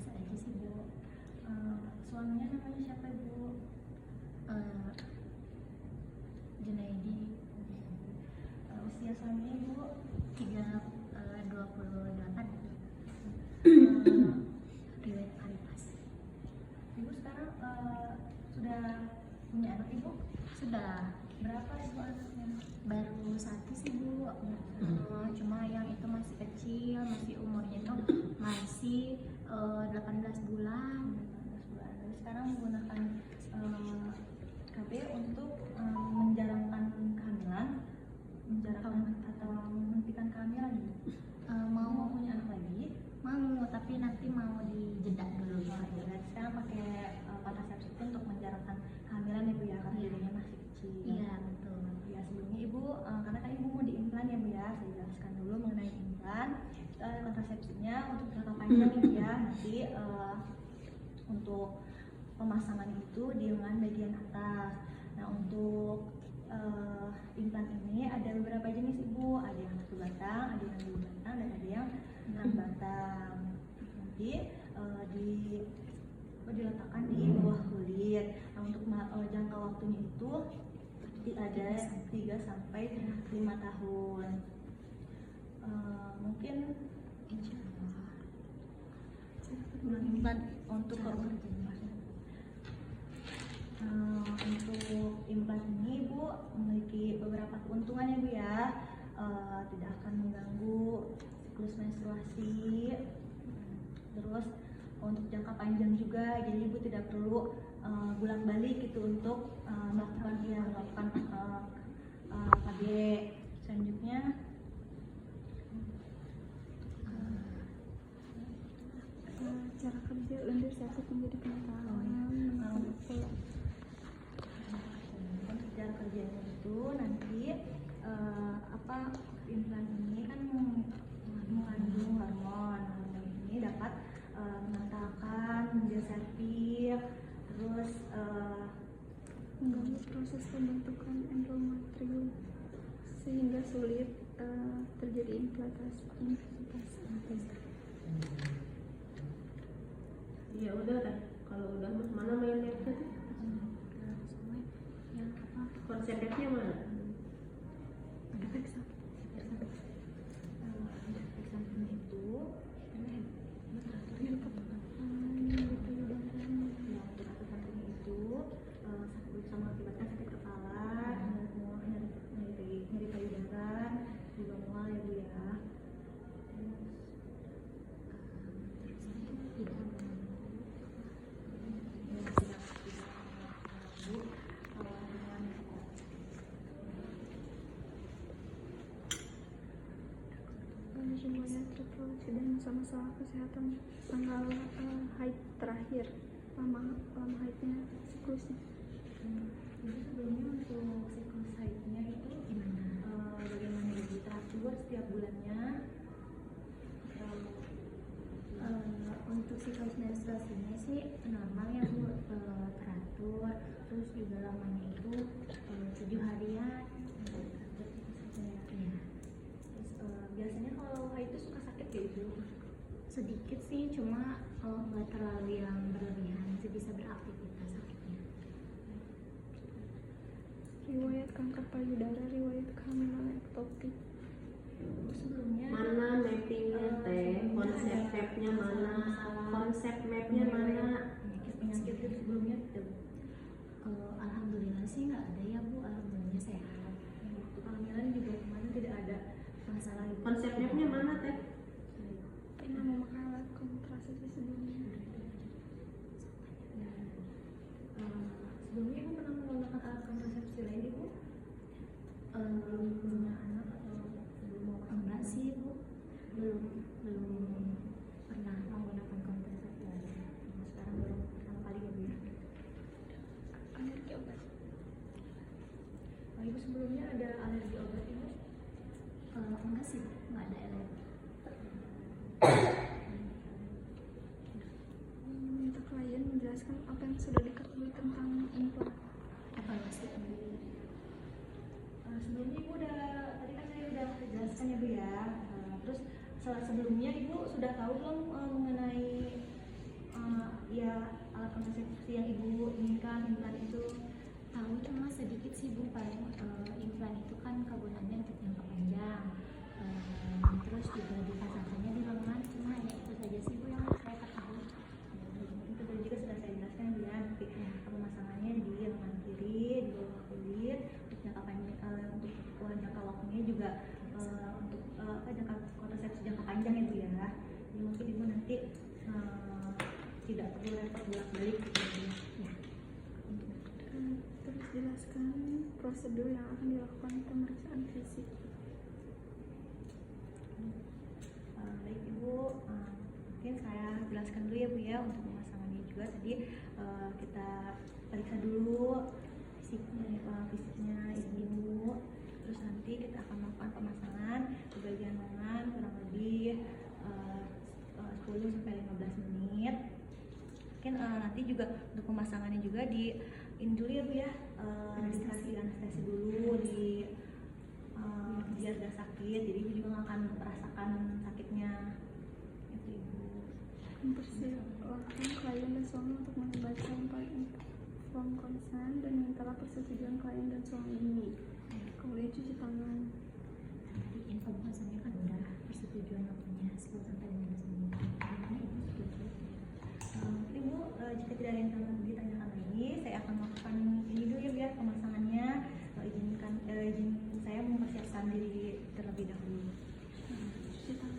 biasa aja sih Bu. Suaminya namanya siapa Bu? Junaidi. Usia suaminya Bu? 28. Riwayat Karitas. Ibu sekarang sudah punya anak Ibu? Sudah. Berapa Ibu anaknya? Baru satu sih Bu. Cuma yang itu masih kecil, masih umurnya itu masih 18 bulan. 18 bulan. Jadi sekarang menggunakan KB untuk menjarangkan kehamilan, atau menghentikan kehamilan Bu? Mau punya anak lagi? Mau, tapi nanti mau dijeda dulu. Berarti sekarang pakai kontrasepsi itu untuk menjarangkan kehamilan ya Bu ya, karena bayinya masih kecil. Iya betul. Ya sebelumnya Ibu, karena kan Ibu mau diimplan ya Bu ya, saya jelaskan dulu mengenai implan. Itu ada kontrasepsinya untuk jangka panjang ya Bu ya. Nanti untuk pemasangan itu di lengan bagian atas. Nah untuk implan ini ada beberapa jenis Ibu, ada yang 1 batang, ada yang 2 batang, dan ada yang 6 batang. Nanti diletakkan di bawah kulit. Nah untuk jangka waktunya itu ada 3 sampai 5 tahun. Mungkin implan untuk implan ini Bu memiliki beberapa keuntungan ya Bu ya. Tidak akan mengganggu siklus menstruasi. Terus untuk jangka panjang juga, jadi Ibu tidak perlu bolak-balik gitu untuk melakukan KB. Selanjutnya cara kerja lendir sakit menjadi pengetahuan untuk cara kerjanya itu nanti implan ini kan mengandung hormon ini dapat mengentalkan, menggeser pik, terus mengganggu proses pembentukan endometrium sehingga sulit terjadi implantasi. Ya udah kan, kalau udah mana main laptop? Yang apa? Konsepnya mana? efek samping itu untuk efek samping itu sama akibatnya sakit kepala, nyeri payudara, juga mual ya Bu ya. Riwayat reproduksi dan masalah kesehatan tanggal haid terakhir, lama haidnya, siklusnya. Jadi sebelumnya untuk siklus haidnya itu bagaimana Ibu? Teratur setiap bulannya? Untuk siklus menstruasinya sih normal ya Bu, teratur. Terus juga lamanya itu 7 harian. Biasanya kalau haid itu suka sakit ya Ibu? Sedikit sih, cuma nggak terlalu yang berlebihan, sih bisa beraktivitas sakitnya. Riwayat kanker payudara, riwayat kehamilan ektopik. Sebelumnya Mana mappingnya teh? Konsep mapnya mana? Konsep mapnya mana? penyakit itu sebelumnya Alhamdulillah sih nggak ada ya Bu, alhamdulillah sehat. waktu kehamilan juga kemarin tidak ada masalah Ibu. Konsep mapnya mana teh? Pernah memakai alat kontrasepsi sebelumnya. Sebelumnya Ibu pernah menggunakan alat kontrasepsi lain Ibu? Belum punya anak atau belum mau Enggak sih Bu, belum pernah menggunakan kontrasepsi. sekarang baru pertama kali ya Bu ya. Alergi obat. Ibu sebelumnya ada alergi obat Ibu? Enggak sih, nggak ada alergi. Minta klien menjelaskan apa yang sudah diketahui tentang implan. Evaluasi. Sebelumnya Ibu tadi kan saya udah jelaskan ya Bu ya. Terus sebelumnya Ibu sudah tahu belum mengenai ya alat kontrasepsi yang ibu inginkan, implan itu? Tahu cuma sedikit sih Bu, paling implan itu kan kegunaannya untuk jangka panjang. Terus juga dipasangkannya di lengan, cuma hanya itu saja sih Bu yang saya ketahui. Itu tadi juga sudah saya jelaskan ya, nanti pemasangannya di lengan kiri, di bawah kulit, untuk jangka panjang, untuk jangka waktunya juga untuk jangka kontrasepsi jangka panjang ya Bu ya. Jadi mungkin ibu nanti tidak perlu repot bolak-balik gitu ya. Terus jelaskan prosedur yang akan dilakukan pemeriksaan fisik. Baik Ibu, mungkin saya jelaskan dulu ya Bu ya untuk pemasangannya juga. Tadi kita periksa dulu fisiknya Ibu, terus nanti kita akan melakukan pemasangan di bagian lengan kurang lebih 10-15 menit. Mungkin nanti juga untuk pemasangannya juga di ini dulu ya Bu ya, dikasih anestesi dulu biar gak sakit, jadi ibu juga gak akan merasakan sakitnya itu Ibu. Mempersilahkan klien dan suami untuk membaca form konsen dan mintalah persetujuan klien dan suami. Kemudian cuci tangan. Tadi informasinya kan udah persetujuan waktunya 10-15 menit. Gimana Ibu setuju? Ibu, jika tidak ada yang ditanyakan lagi, saya akan melakukan ini dulu ya biar pemasangannya. Izin saya mempersiapkan diri terlebih dahulu. Cuci tangan.